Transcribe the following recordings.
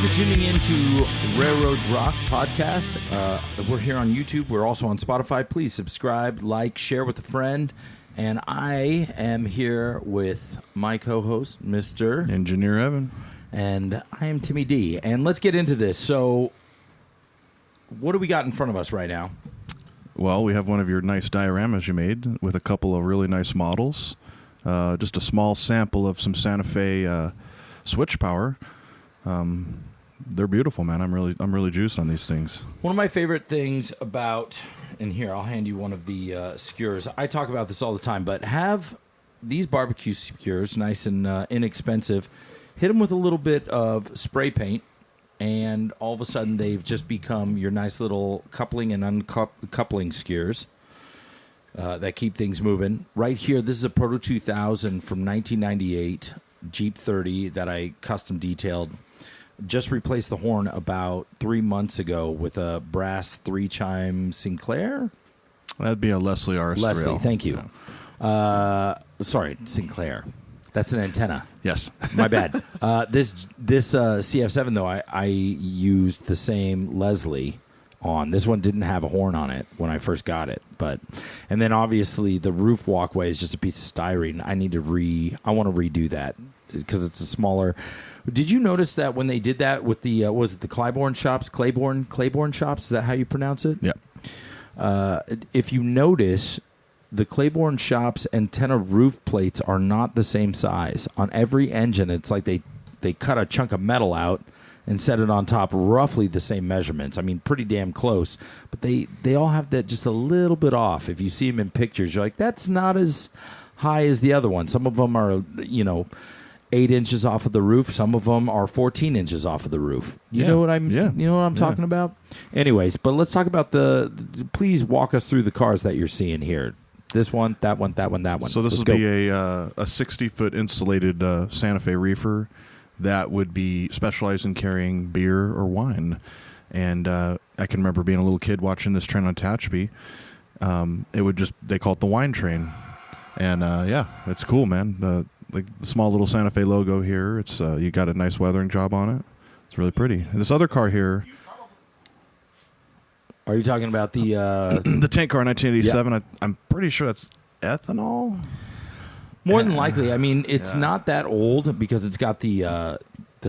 for tuning in to Railroads Rock podcast. We're here on YouTube. We're also on Spotify. Please subscribe, like, share with a friend. And I am here with my co-host, Mr. Engineer Evan. And I am Timmy D. And let's get into this. So, what do we got in front of us right now? Well, we have one of your nice dioramas you made with a couple of really nice models. Just a small sample of some Santa Fe switch power. They're beautiful, man. I'm really juiced on these things. One of my favorite things about, and here I'll hand you one of the skewers. I talk about this all the time, but have these barbecue skewers, nice and inexpensive. Hit them with a little bit of spray paint, and all of a sudden they've just become your nice little coupling and uncoupling skewers that keep things moving. Right here, this is a Proto 2000 from 1998 Jeep 30 that I custom detailed. Just replaced the horn about 3 months ago with a brass 3-chime Sinclair. That'd be a Leslie RS3L. Leslie, thank you. Sorry, Sinclair. That's an antenna. Yes. My bad. This CF7, though, I used the same Leslie on. This one didn't have a horn on it when I first got it. And then, obviously, the roof walkway is just a piece of styrene. I want to redo that because it's a smaller... Did you notice that when they did that with the was it the Claiborne shops? Claiborne shops? Is that how you pronounce it? Yeah. If you notice, the Claiborne shops antenna roof plates are not the same size. On every engine, it's like they cut a chunk of metal out and set it on top, roughly the same measurements. I mean, pretty damn close. But they all have that just a little bit off. If you see them in pictures, you're like, that's not as high as the other one. Some of them are, 8 inches off of the roof. Some of them are 14 inches off of the roof. You know what I'm talking about? Anyways, but let's talk about please walk us through the cars that you're seeing here. This one, that one, that one, that one. So this would be a 60-foot insulated Santa Fe reefer that would be specialized in carrying beer or wine. And I can remember being a little kid watching this train on Tehachapi. They call it the wine train. And it's cool, man. The small little Santa Fe logo here. It's you got a nice weathering job on it. It's really pretty. And this other car here. Are you talking about the the tank car 1987? Yeah. I'm pretty sure that's ethanol. More than likely. I mean, it's not that old because it's got the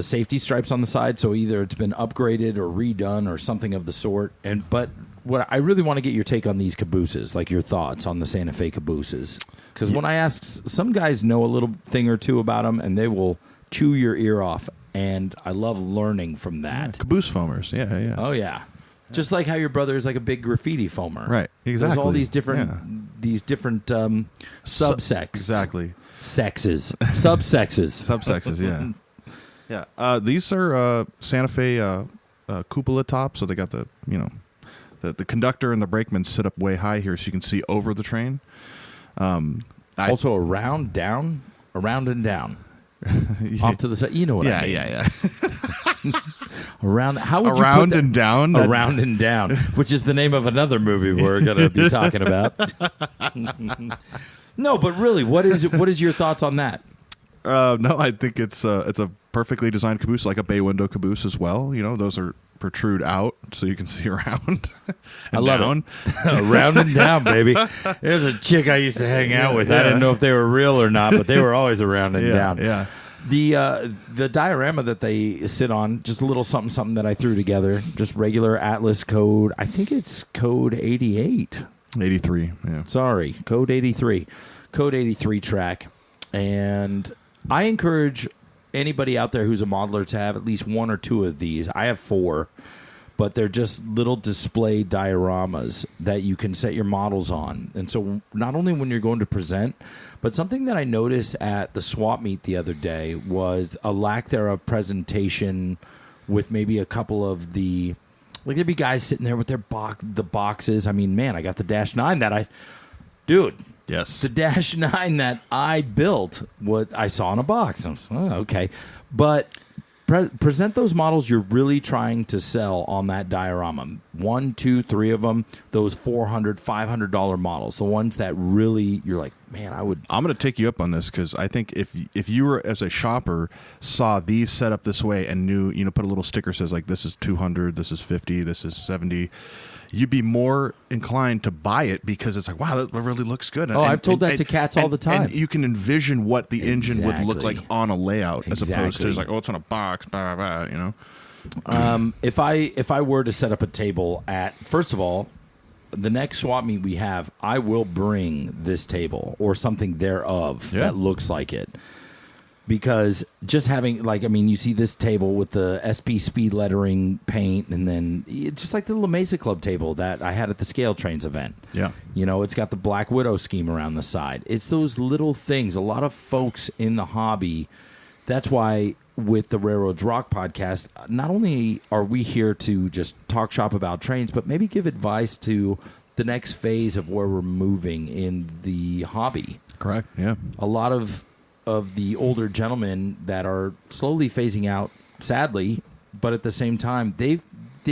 safety stripes on the side. So either it's been upgraded or redone or something of the sort. But what I really want to get your take on these cabooses, like your thoughts on the Santa Fe cabooses. Because when I ask, some guys know a little thing or two about them, and they will chew your ear off. And I love learning from that. Yeah, caboose foamers, yeah. Oh, yeah. Just like how your brother is like a big graffiti foamer. Right, exactly. There's all these different subsects. Exactly. Sexes. Subsexes. Subsexes, yeah. Yeah. These are Santa Fe cupola tops, so they got the conductor and the brakeman sit up way high here so you can see over the train. Also around and down. Off to the side. You know what I mean. Yeah. Around. How would around you put that? And down? Around and down, which is the name of another movie we're going to be talking about. No, but really, what is your thoughts on that? No, I think it's a perfectly designed caboose, like a bay window caboose as well. Those are protrude out so you can see around. I love it. Around and down, baby. There's a chick I used to hang out with. I didn't know if they were real or not, but they were always around and down. Yeah. The diorama that they sit on, just a little something that I threw together, just regular Atlas code. I think it's code 88. 83, yeah. Sorry, code 83. Code 83 track. And I encourage anybody out there who's a modeler to have at least one or two of these. I have 4, but they're just little display dioramas that you can set your models on. And so not only when you're going to present, but something that I noticed at the swap meet the other day was a lack there of presentation with maybe a couple of the... Like, there'd be guys sitting there with their boxes. I mean, man, I got the Dash 9 Dude... Yes. The Dash 9 that I built, what I saw in a box. I was, okay. But present those models you're really trying to sell on that diorama. 1, 2, 3 of them, those $400, $500 models, the ones that really you're like, man, I'm going to take you up on this because I think if you were as a shopper saw these set up this way and knew, put a little sticker says like this is 200, this is 50, this is 70. You'd be more inclined to buy it because it's like, wow, that really looks good. I've told that to cats all the time. And you can envision what the engine would look like on a layout as opposed to just like, it's on a box, blah, blah, blah, If I were to set up a table at, first of all, the next swap meet we have, I will bring this table or something thereof that looks like it. Because just having, you see this table with the SP speed lettering paint, and then it's just like the La Mesa Club table that I had at the Scale Trains event. Yeah. It's got the Black Widow scheme around the side. It's those little things. A lot of folks in the hobby, that's why with the Railroads Rock podcast, not only are we here to just talk shop about trains, but maybe give advice to the next phase of where we're moving in the hobby. Correct, yeah. A lot of the older gentlemen that are slowly phasing out, sadly, but at the same time, they've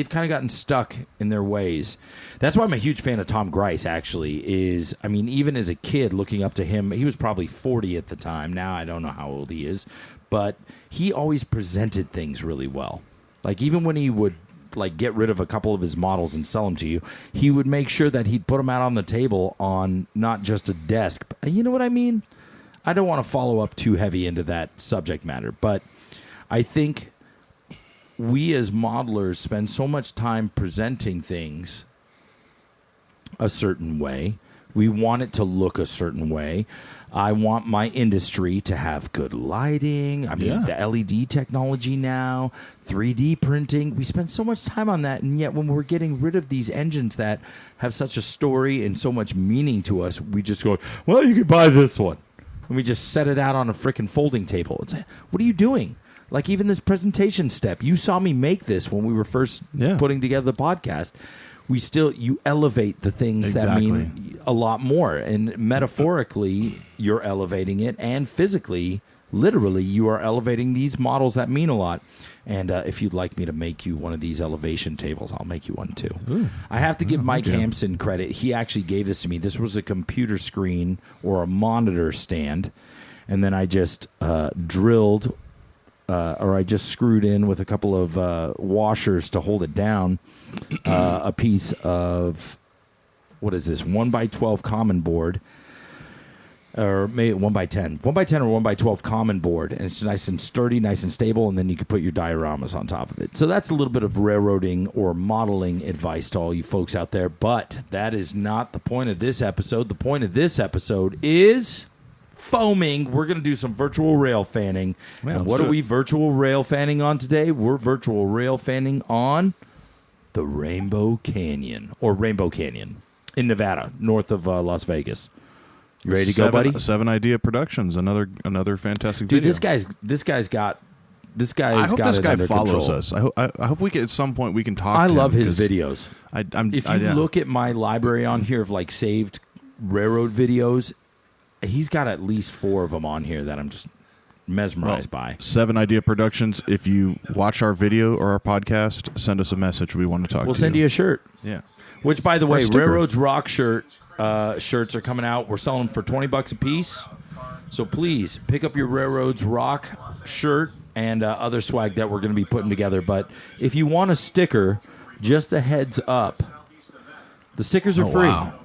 kind of gotten stuck in their ways. That's why I'm a huge fan of Tom Grice, actually, even as a kid looking up to him, he was probably 40 at the time. Now I don't know how old he is, but he always presented things really well. Like, even when he would get rid of a couple of his models and sell them to you, he would make sure that he'd put them out on the table on not just a desk. You know what I mean? I don't want to follow up too heavy into that subject matter, but I think we as modelers spend so much time presenting things a certain way. We want it to look a certain way. I want my industry to have good lighting. The LED technology now, 3D printing. We spend so much time on that, and yet when we're getting rid of these engines that have such a story and so much meaning to us, we just go, well, you could buy this one. And we just set it out on a freaking folding table. It's like, what are you doing? Like, even this presentation step, you saw me make this when we were first putting together the podcast. You elevate the things that mean a lot more. And metaphorically, you're elevating it. And physically, literally, you are elevating these models that mean a lot. And if you'd like me to make you one of these elevation tables, I'll make you one too. Ooh. I have to give Mike Hampson credit. He actually gave this to me. This was a computer screen or a monitor stand. And then I just drilled or I just screwed in with a couple of washers to hold it down a piece of, what is this, 1x12 common board. Or maybe 1x10 or 1x12 common board, and it's nice and sturdy, nice and stable, and then you can put your dioramas on top of it. So that's a little bit of railroading or modeling advice to all you folks out there, but that is not the point of this episode. The point of this episode is foaming. We're going to do some virtual rail fanning. And what are we virtual rail fanning on today? We're virtual rail fanning on the Rainbow Canyon in Nevada, north of Las Vegas. You ready to go, buddy? 7 Idea Productions, another fantastic dude, video. This guy's got this I hope got this it guy under follows control. us. I hope we can, at some point we can talk. I to love him his videos. If you look at my library on here of saved railroad videos, he's got at least 4 of them on here that I'm just mesmerized by. 7 Idea Productions. If you watch our video or our podcast, send us a message. We want to talk. We'll send you a shirt. Yeah. Which, by the way, Railroads Rock shirts are coming out. We're selling them for $20 a piece. So please pick up your Railroads Rock shirt and other swag that we're going to be putting together. But if you want a sticker, just a heads up, the stickers are free. Wow.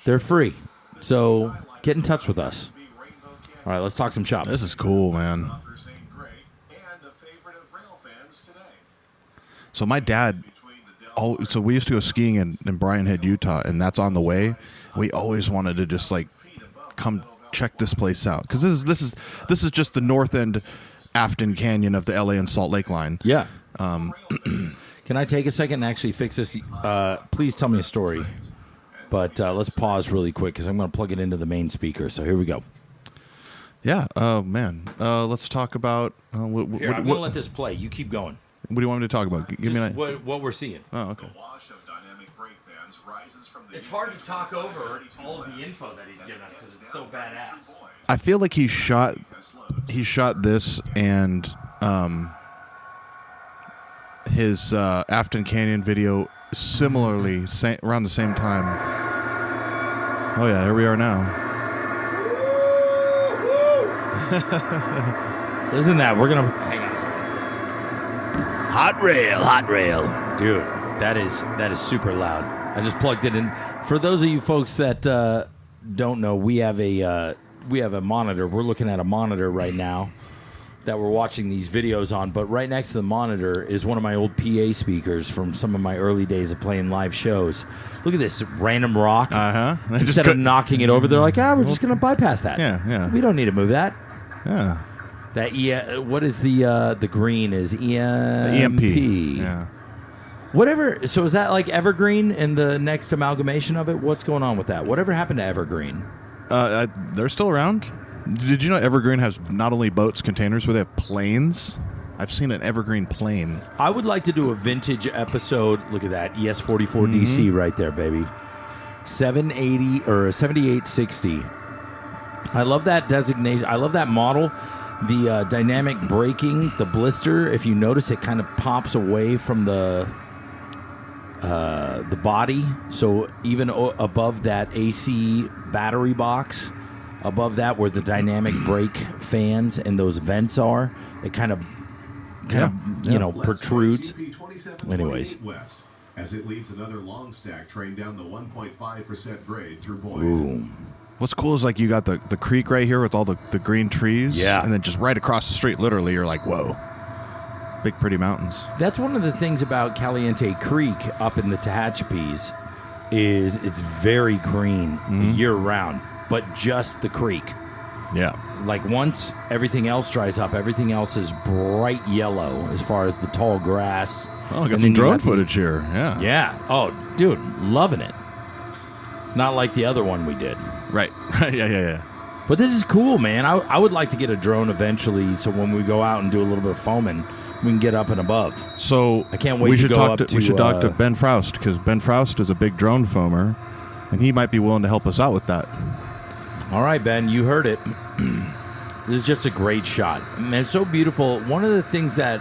They're free. So get in touch with us. All right, let's talk some shop. This is cool, man. So my dad... so we used to go skiing in Bryan Head, Utah, and that's on the way. We always wanted to just come check this place out because this is just the north end Afton Canyon of the LA and Salt Lake line. Yeah. Can I take a second and actually fix this? Please tell me a story, but let's pause really quick because I'm going to plug it into the main speaker. So here we go. Yeah. Man. Let's talk about. I'm going to let this play. You keep going. What do you want me to talk about? Give me what we're seeing. Oh, okay. It's hard to talk over all of the info that he's giving us because it's so badass. I feel like he shot this and his Afton Canyon video similarly, around the same time. Oh, yeah, here we are now. Isn't that? We're going to... Hang on a second. Hot rail. Dude, that is super loud. I just plugged it in. For those of you folks that don't know, we have a monitor. We're looking at a monitor right now that we're watching these videos on, but right next to the monitor is one of my old PA speakers from some of my early days of playing live shows. Look at this random rock. Instead of knocking it over, they're like, we're just going to bypass that. Yeah. We don't need to move that. Yeah. That what is the green is EMP. Yeah. Whatever. So is that like Evergreen in the next amalgamation of it? What's going on with that? Whatever happened to Evergreen? They're still around. Did you know Evergreen has not only boats, containers, but they have planes? I've seen an Evergreen plane. I would like to do a vintage episode. Look at that. ES44 DC right there, baby. 780 or 7860. I love that designation. I love that model. The dynamic braking, the blister, if you notice, it kind of pops away from the body. So even above that AC battery box, above that where the dynamic brake fans and those vents are, it kind of protrudes. Anyways. West, as it leads another long stack train down the 1.5% grade through Boyd. Ooh. What's cool is like you got the creek right here with all the green trees. Yeah. And then just right across the street, literally, you're like, whoa. Big, pretty mountains. That's one of the things about Caliente Creek up in the Tehachapis is it's very green year-round, but just the creek. Yeah. Like once everything else dries up, everything else is bright yellow as far as the tall grass. Oh, I got some drone footage here. Yeah. Yeah. Oh, dude, loving it. Not like the other one we did. Right. Yeah. But this is cool, man. I would like to get a drone eventually, so when we go out and do a little bit of foaming, we can get up and above. So I can't wait to go up to... We should talk to Ben Froust, because Ben Froust is a big drone foamer, and he might be willing to help us out with that. All right, Ben, you heard it. This is just a great shot. Man, it's so beautiful. One of the things that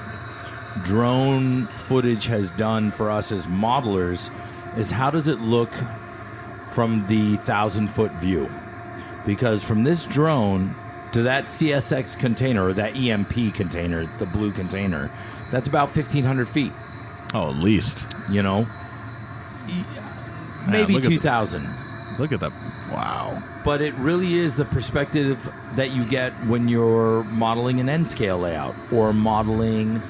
drone footage has done for us as modelers is how does it look from the 1,000-foot view? Because from this drone to that CSX container, or that EMP container, the blue container, that's about 1,500 feet. Oh, at least. You know? Maybe 2,000. Look at that. Wow. But it really is the perspective that you get when you're modeling an N-scale layout or modeling,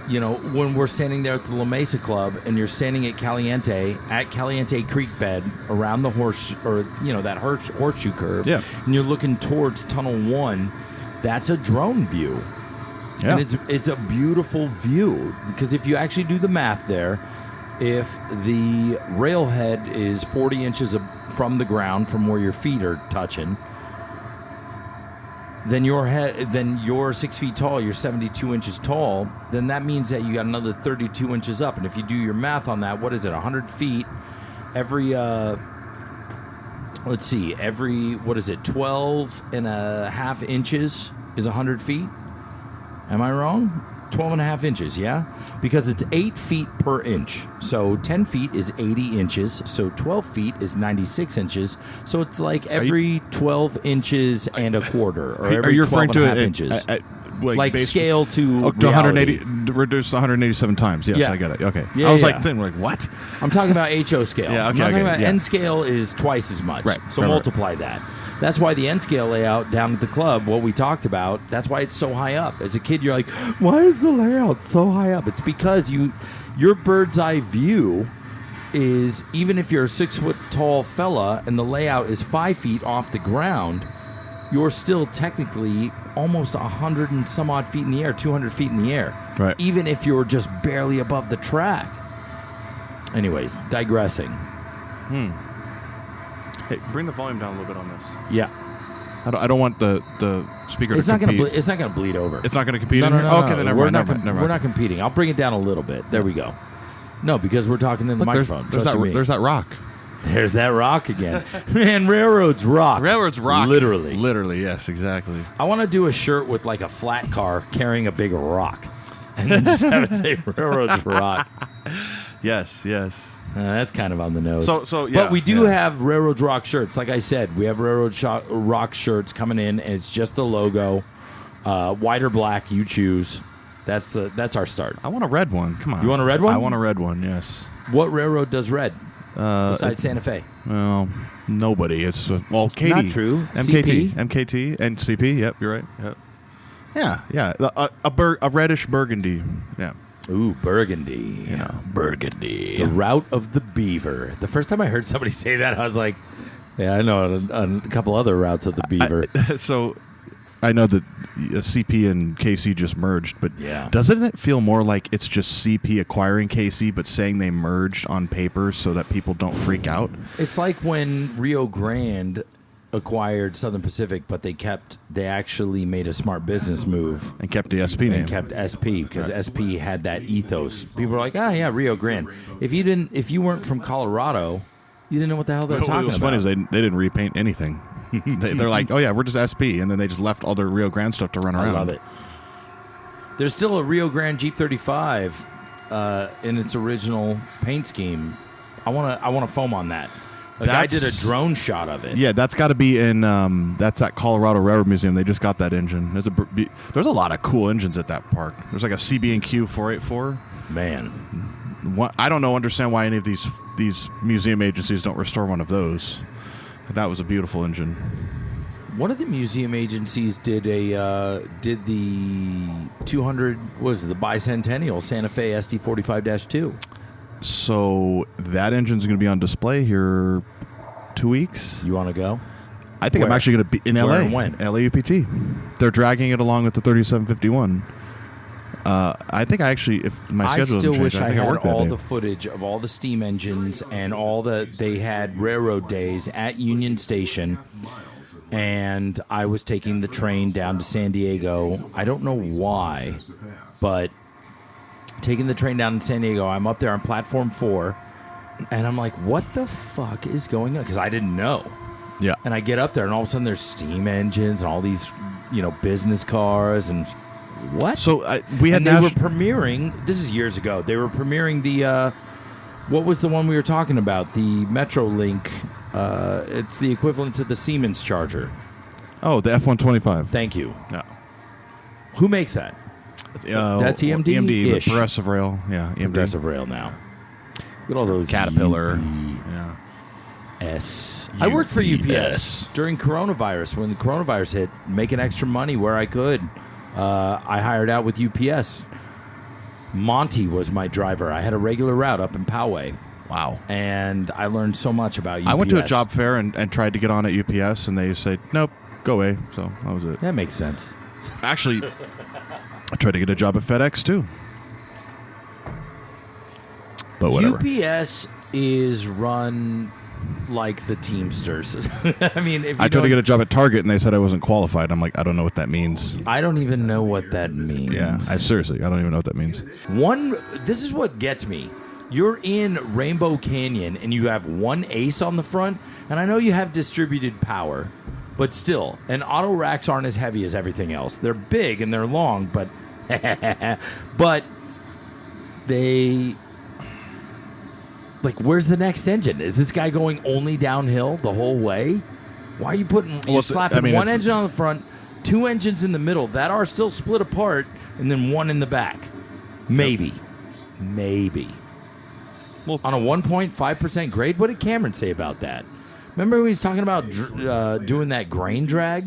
you know, when we're standing there at the La Mesa Club and you're standing at Caliente Creek bed around the that horseshoe curve. Yeah. And you're looking towards Tunnel 1. That's a drone view. Yeah. And it's a beautiful view because if you actually do the math there, if the railhead is 40 inches from the ground, from where your feet are touching, then you're 6 feet tall, you're 72 inches tall, then that means that you got another 32 inches up. And if you do your math on that, what is it, 100 feet? Every 12 and a half inches is 100 feet? Am I wrong? 12 and a half inches, yeah? Because it's 8 feet per inch. So 10 feet is 80 inches. So 12 feet is 96 inches. So it's like every 12 inches and a quarter. Or every 12 and a half inches. Like scale to 180, reduced 187 times. Yes, yeah. I get it. Okay. Yeah, I was like, what? I'm talking about HO scale. Yeah, okay. I'm not talking about N scale is twice as much. Right. So multiply that. That's why the N scale layout down at the club, what we talked about, that's why it's so high up. As a kid, you're like, why is the layout so high up? It's because your bird's eye view is, even if you're a 6 foot tall fella and the layout is 5 feet off the ground, you're still technically almost 100 and some odd feet in the air, 200 feet in the air. Right. Even if you're just barely above the track. Anyways, digressing. Hey, bring the volume down a little bit on this. Yeah. I don't want the speaker it's to not compete. It's not going to bleed over. It's not going to compete? No. Okay, then never mind. We're not competing. I'll bring it down a little bit. There we go. No, because we're talking in the microphone. There's that rock. There's that rock again. Man, railroads rock. Railroads rock. Literally. Literally, yes, exactly. I want to do a shirt with like a flat car carrying a big rock. and then just have it say railroads rock. Yes. That's kind of on the nose. So yeah. But we do have Railroads Rock shirts. Like I said, we have Rock shirts coming in, and it's just the logo. White or black, you choose. That's our start. I want a red one. Come on. You want a red one? I want a red one, yes. What railroad does red besides Santa Fe? Well, nobody. It's Katie. Not true. MKT. CP? MKT and CP. Yep, you're right. Yep. Yeah. A reddish burgundy. Yeah. Ooh, burgundy. Burgundy. The route of the beaver. The first time I heard somebody say that, I was like, yeah, I know a couple other routes of the beaver. So I know that CP and KC just merged, but yeah. Doesn't it feel more like it's just CP acquiring KC, but saying they merged on paper so that people don't freak out? It's like when Rio Grande acquired Southern Pacific, but they actually made a smart business move And kept the SP name. and kept SP because SP had that ethos. People were like, yeah, Rio Grande. If you weren't from Colorado, you didn't know what the hell they were talking about. What's funny is they didn't repaint anything. They're like, oh yeah, we're just SP, and then they just left all their Rio Grande stuff to run around. I love it. There's still a Rio Grande Jeep 35 in its original paint scheme. I want to foam on that. A guy did a drone shot of it. Yeah, that's got to be in. That's at Colorado Railroad Museum. They just got that engine. There's a lot of cool engines at that park. There's like a CB&Q 484. Man, I don't understand why any of these museum agencies don't restore one of those. That was a beautiful engine. one of the museum agencies did the 200 the bicentennial Santa Fe SD45-2. So that engine's going to be on display here 2 weeks. You want to go? I think Where? I'm actually going to be in LA. Where and when? LAUPT. They're dragging it along with the 3751. I think if my schedule I still doesn't change, wish I think had work that all day. the footage of all the steam engines and all they had railroad days at Union Station, and I was taking the train down to San Diego. I don't know why, but taking the train down to San Diego, I'm up there on platform 4, and I'm like, what the fuck is going on? Because I didn't know. Yeah. And I get up there, and all of a sudden there's steam engines and all these, business cars and what? So we had and they were premiering. This is years ago. They were premiering the what was the one we were talking about? The Metrolink. It's the equivalent to the Siemens charger. Oh, the F-125. Thank you. Yeah. Who makes that? That's EMD? EMD, but Ish. Progressive Rail. Yeah, EMD. Progressive Rail now. Look at all those Caterpillar. UPS. I worked for UPS during coronavirus. When the coronavirus hit, making extra money where I could. I hired out with UPS. Monty was my driver. I had a regular route up in Poway. Wow. And I learned so much about UPS. I went to a job fair and tried to get on at UPS, and they said, nope, go away. So that was it. That makes sense. Actually, I tried to get a job at FedEx, too. But whatever. UPS is run like the Teamsters. I mean, if you I tried to get a job at Target, and they said I wasn't qualified. I'm like, I don't know what that means. I don't even know what that means. Yeah, seriously, I don't even know what that means. This is what gets me. You're in Rainbow Canyon, and you have one ace on the front, and I know you have distributed power, but still, and auto racks aren't as heavy as everything else. They're big and they're long, but they... Like, where's the next engine? Is this guy going only downhill the whole way? Why are you slapping one engine on the front, 2 engines in the middle that are still split apart, and then 1 in the back? Maybe. Well, on a 1.5% grade? What did Cameron say about that? Remember when he was talking about doing that grain drag?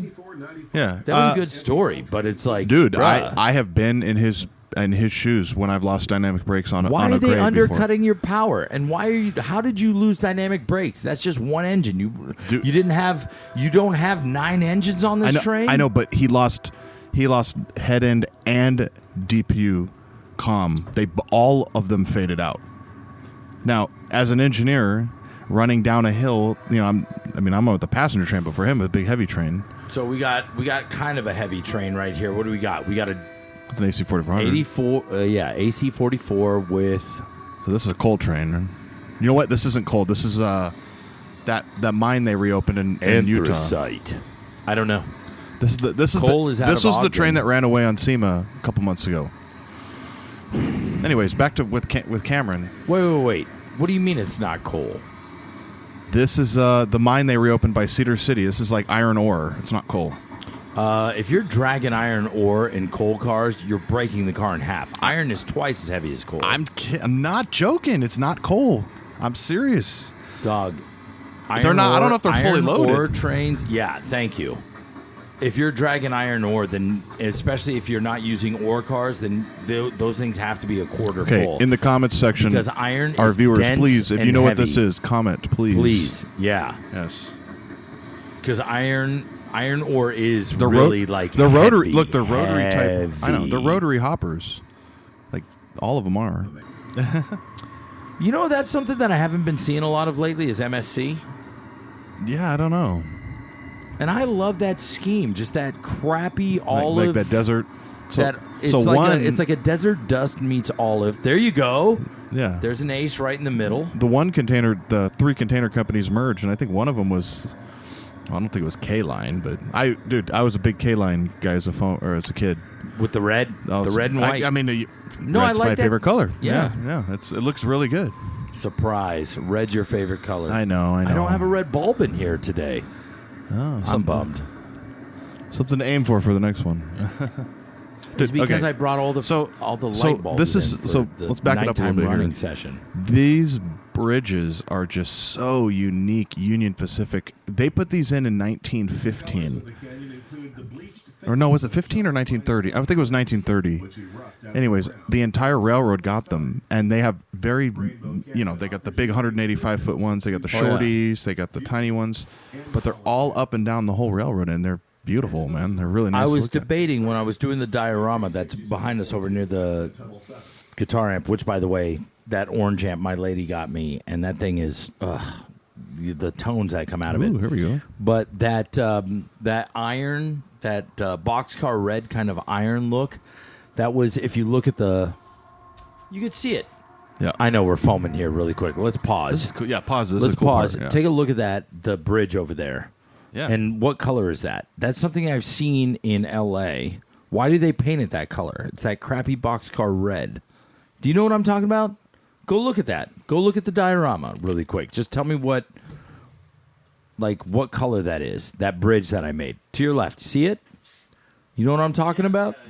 Yeah. That was a good story, but it's like... Dude, bruh. I have been in his shoes when I've lost dynamic brakes on a Why on a are they grade undercutting before. your power? And how did you lose dynamic brakes? That's just one engine. You don't have 9 engines on this train? I know, but he lost head end and DPU comm. All of them faded out. Now, as an engineer running down a hill, I'm on the passenger train, but for him, a big heavy train. So we got kind of a heavy train right here. What do we got? We got It's an AC 4400. 84, AC 44 with. So this is a cold train. You know what? This isn't cold. This is that mine they reopened in Utah. Anthracite. I don't know. This was the train that ran away on SEMA a couple months ago. Anyways, back to with Cameron. Wait. What do you mean it's not coal? This is the mine they reopened by Cedar City. This is like iron ore. It's not coal. If you're dragging iron ore in coal cars, you're breaking the car in half. Iron is twice as heavy as coal. I'm not joking. It's not coal. I'm serious. Dog. They're not. I don't know if they're fully loaded. Iron ore trains. Yeah, thank you. If you're dragging iron ore, then especially if you're not using ore cars, then those things have to be a quarter full. In the comments section, because iron our is viewers, dense please, if and you know heavy. what this is, comment, please. Please, yeah. Yes. Because iron ore is really like the rotary. heavy, Look, the rotary heavy. type. I know the rotary hoppers. Like all of them are. You know, that's something that I haven't been seeing a lot of lately is MSC. Yeah, I don't know. And I love that scheme, just that crappy olive. Like that desert. It's like a desert dust meets olive. There you go. Yeah. There's an ace right in the middle. The 3 container companies merged, and I think one of them was, I don't think it was K-Line, but I was a big K-Line guy as a kid. With the red and white. I mean, no, I red's like my that. favorite color. Yeah. It looks really good. Surprise. Red's your favorite color. I know. I don't have a red bulb in here today. Oh, I'm bummed. Something to aim for the next one. It's because I brought all the light bulbs Let's back it up a little bit running here. session. These bridges are just so unique. Union Pacific. They put these in 1915. Or no, was it 15 or 1930? I think it was 1930. Anyways, the entire railroad got them, and they have they got the big 185-foot ones, they got the shorties, they got the tiny ones, but they're all up and down the whole railroad, and they're beautiful, man. They're really nice. I was debating when I was doing the diorama that's behind us over near the guitar amp, which, by the way, that orange amp my lady got me, and that thing is, the tones that come out of it. Ooh, here we go. But that iron, that boxcar red kind of iron look, that was, if you look at you could see it. Yeah. I know we're foaming here really quick. Let's pause. This is cool. Yeah, pause. This Let's is a cool pause. part, yeah. Take a look at the bridge over there. Yeah. And what color is that? That's something I've seen in L.A. Why do they paint it that color? It's that crappy boxcar red. Do you know what I'm talking about? Go look at that. Go look at the diorama really quick. Just tell me what color that is. That bridge that I made. To your left. See it? You know what I'm talking about? Yeah.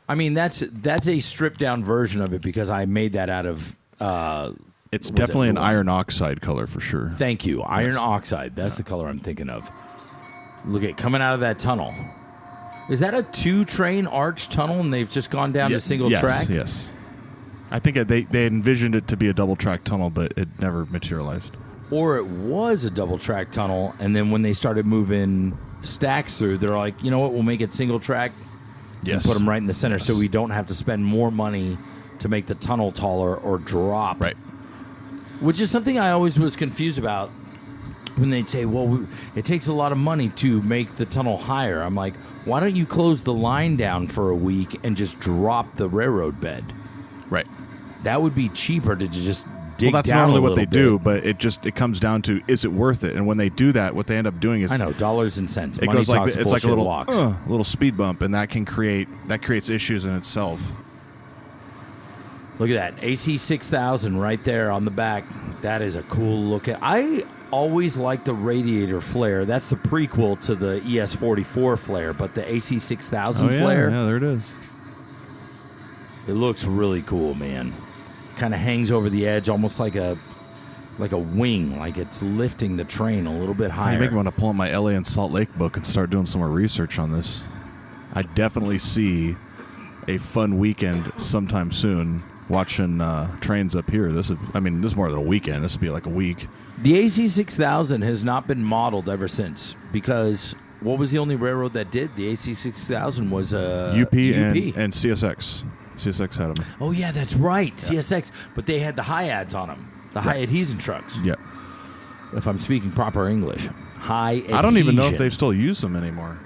I mean, that's a stripped down version of it because I made that out of. It's definitely an iron oxide color for sure. Thank you, iron oxide. That's the color I'm thinking of. Look at coming out of that tunnel. Is that a 2-train arch tunnel, and they've just gone down to single track? Yes. I think they envisioned it to be a double track tunnel, but it never materialized. Or it was a double track tunnel, and then when they started moving stacks through, they're like, you know what? We'll make it single track. Yes. And put them right in the center, so we don't have to spend more money to make the tunnel taller or drop. Right. Which is something I always was confused about when they'd say, well, it takes a lot of money to make the tunnel higher. I'm like, why don't you close the line down for a week and just drop the railroad bed? Right. That would be cheaper to just dig down. Well, that's normally what they do, but it comes down to, is it worth it? And when they do that, what they end up doing is, I know, dollars and cents. It Money goes like talks, it's like a bullshit little speed bump, and that creates issues in itself. Look at that. AC 6000 right there on the back. That is a cool look. I always liked the radiator flare. That's the prequel to the ES44 flare, but the AC 6000 flare. Yeah, there it is. It looks really cool, man. Kind of hangs over the edge almost like a wing, like it's lifting the train a little bit higher. You make me want to pull up my LA and Salt Lake book and start doing some more research on this. I definitely see a fun weekend sometime soon watching trains up here. This is more than a weekend. This would be like a week. The AC 6000 has not been modeled ever since, because what was the only railroad that did? The AC 6000 was UP. And CSX. CSX had them. Oh, yeah, that's right. Yeah. CSX. But they had the high ads on them. The high adhesion trucks. Yeah. If I'm speaking proper English. High adhesion. I don't even know if they still use them anymore.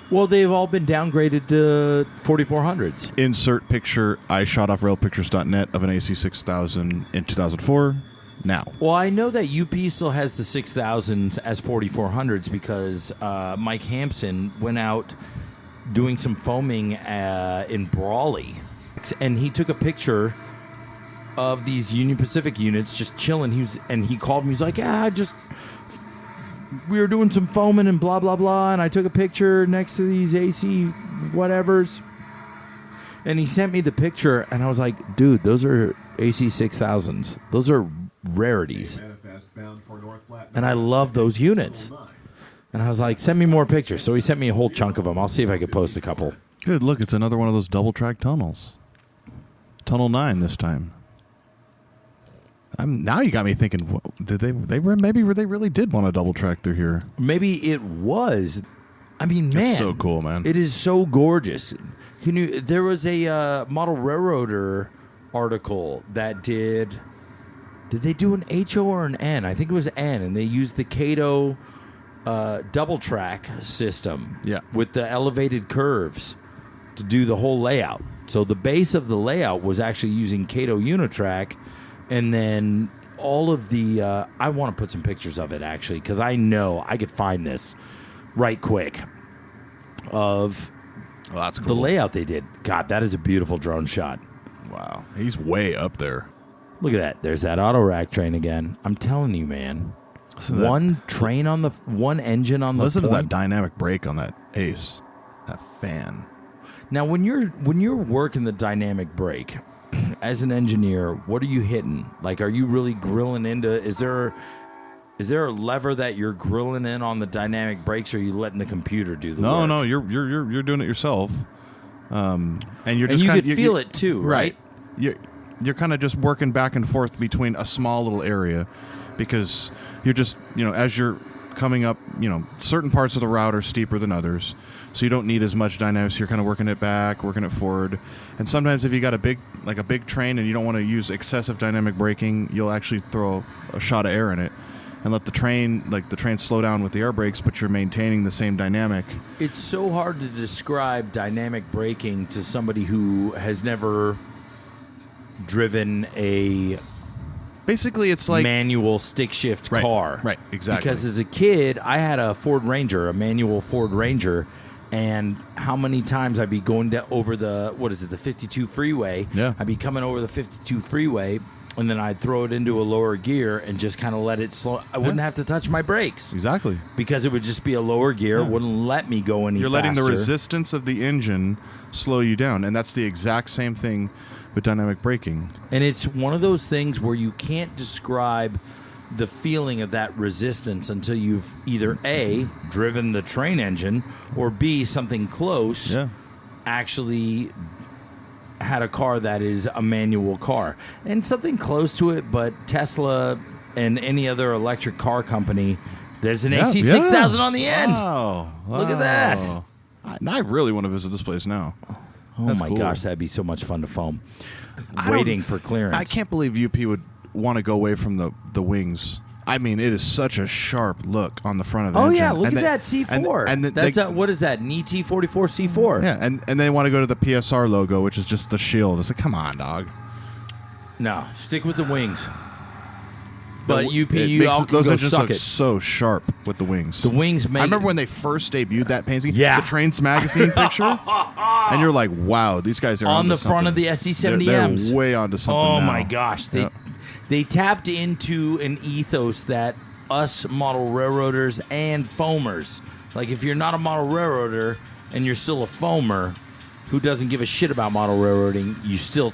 Well, they've all been downgraded to 4400s. Insert picture I shot off railpictures.net of an AC 6000 in 2004. Now. Well, I know that UP still has the 6000s as 4400s because Mike Hampson went out doing some foaming in Brawley, and he took a picture of these Union Pacific units just chilling. He called me. He's like, "Yeah, we were doing some foaming and blah blah blah, and I took a picture next to these AC whatevers." And he sent me the picture, and I was like, "Dude, those are AC 6000s. Those are rarities." And I love those units. And I was like, "Send me more pictures." So he sent me a whole chunk of them. I'll see if I could post a couple. Good. Look, it's another one of those double track tunnels. Tunnel 9 this time. Now you got me thinking. Maybe they really did want to double track through here. Maybe it was. I mean, man, it's so cool, man. It is so gorgeous. There was a model railroader article that did they do an HO or an N? I think it was N, and they used the Cato double track system with the elevated curves to do the whole layout. So the base of the layout was actually using Cato Unitrack, and then all of the I want to put some pictures of it, actually, because I know I could find this right quick of that's cool. The layout they did. God, that is a beautiful drone shot. Wow. He's way up there. Look at that. There's that auto rack train again. I'm telling you, man. One engine on the Listen point. to that dynamic brake on that Ace. That fan. Now, when you're working the dynamic brake, as an engineer, what are you hitting? Like, are you really grilling into? Is there a lever that you're grilling in on the dynamic brakes, or are you letting the computer do the work? No, you're doing it yourself. And you're and just you kind could feel it too, right? You're kind of just working back and forth between a small little area, because you're just, as you're coming up, certain parts of the route are steeper than others, so you don't need as much dynamics. You're kind of working it back, working it forward. And sometimes if you got a big train and you don't want to use excessive dynamic braking, you'll actually throw a shot of air in it and let the train slow down with the air brakes, but you're maintaining the same dynamic. It's so hard to describe dynamic braking to somebody who has never driven a basically it's like manual stick shift car. Right, exactly. Because as a kid, I had a Ford Ranger, a manual Ford Ranger, and how many times I'd be going over the 52 freeway. Yeah. I'd be coming over the 52 freeway, and then I'd throw it into a lower gear and just kind of let it slow. I wouldn't have to touch my brakes. Exactly. Because it would just be a lower gear. It wouldn't let me go any faster. You're letting the resistance of the engine slow you down, and that's the exact same thing with dynamic braking. And it's one of those things where you can't describe the feeling of that resistance until you've either A, driven the train engine, or B, something close, actually had a car that is a manual car. And something close to it, but Tesla and any other electric car company, there's an AC 6000 on the end. Wow. Look at that. I really want to visit this place now. Oh, That's my cool. gosh, that'd be so much fun to foam. Waiting for clearance. I can't believe UP would want to go away from the wings. I mean, it is such a sharp look on the front of the engine. Yeah, look at that C4. And that's what is that? An ET44 C4. Yeah, and they want to go to the PSR logo, which is just the shield. It's like, come on, dog. No, stick with the wings. But UP, those engines suck look it. so sharp with the wings. The wings make. I remember when they first debuted that paint scheme, Yeah. the Trains magazine picture, and you're like, wow, these guys are on the something. front of the SC70Ms. They're way onto something. Oh now. my gosh, they tapped into an ethos that us model railroaders and foamers, like if you're not a model railroader and you're still a foamer who doesn't give a shit about model railroading, you still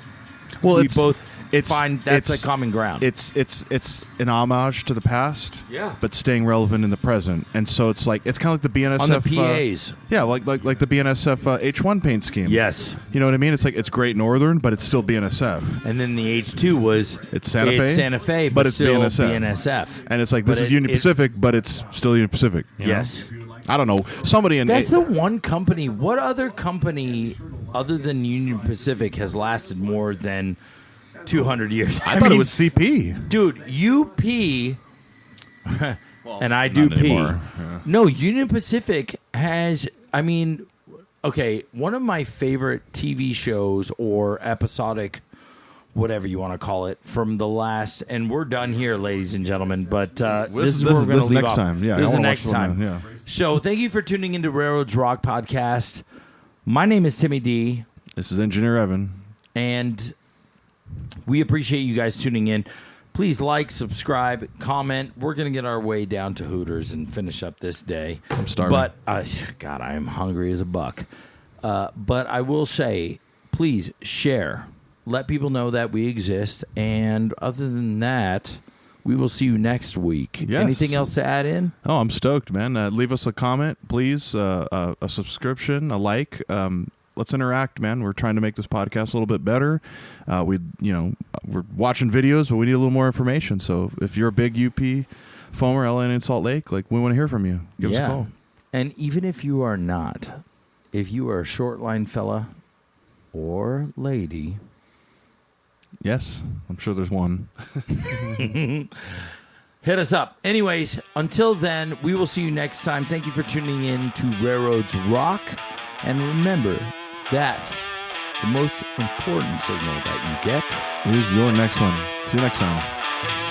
find that's a common ground. It's an homage to the past, but staying relevant in the present. And so it's kind of like the BNSF on the PAs. Like the BNSF H1 paint scheme. Yes. You know what I mean? It's like it's Great Northern, but it's still BNSF. And then the H2 was it's Santa Fe, but it's still BNSF. And it's like this is Union Pacific, but it's still Union Pacific. Yes. I don't know. Somebody in that's the one company. What other company other than Union Pacific has lasted more than 200 years? I thought it was CP. Dude, UP, and I do P. Yeah. No, Union Pacific has, one of my favorite TV shows or episodic, whatever you want to call it, from the last, and we're done here, ladies and gentlemen, but this is where we're going to leave next off. time. Yeah, this is the wanna next watch time. Yeah. So thank you for tuning into Railroads Rock Podcast. My name is Timmy D. This is Engineer Evan. And we appreciate you guys tuning in. Please like, subscribe, comment. We're going to get our way down to Hooters and finish up this day. I'm starving. But, God, I am hungry as a buck. But I will say, please share. Let people know that we exist. And other than that, we will see you next week. Yes. Anything else to add in? Oh, I'm stoked, man. Leave us a comment, please, a subscription, a like. Let's interact, man. We're trying to make this podcast a little bit better. We're watching videos, but we need a little more information. So if you're a big UP foamer, LN in Salt Lake, we want to hear from you. Give us a call. And even if you are not, if you are a short line fella or lady, yes, I'm sure there's one. hit us up. Anyways, until then, we will see you next time. Thank you for tuning in to Railroads Rock. And remember that the most important signal that you get is your next one. See you next time.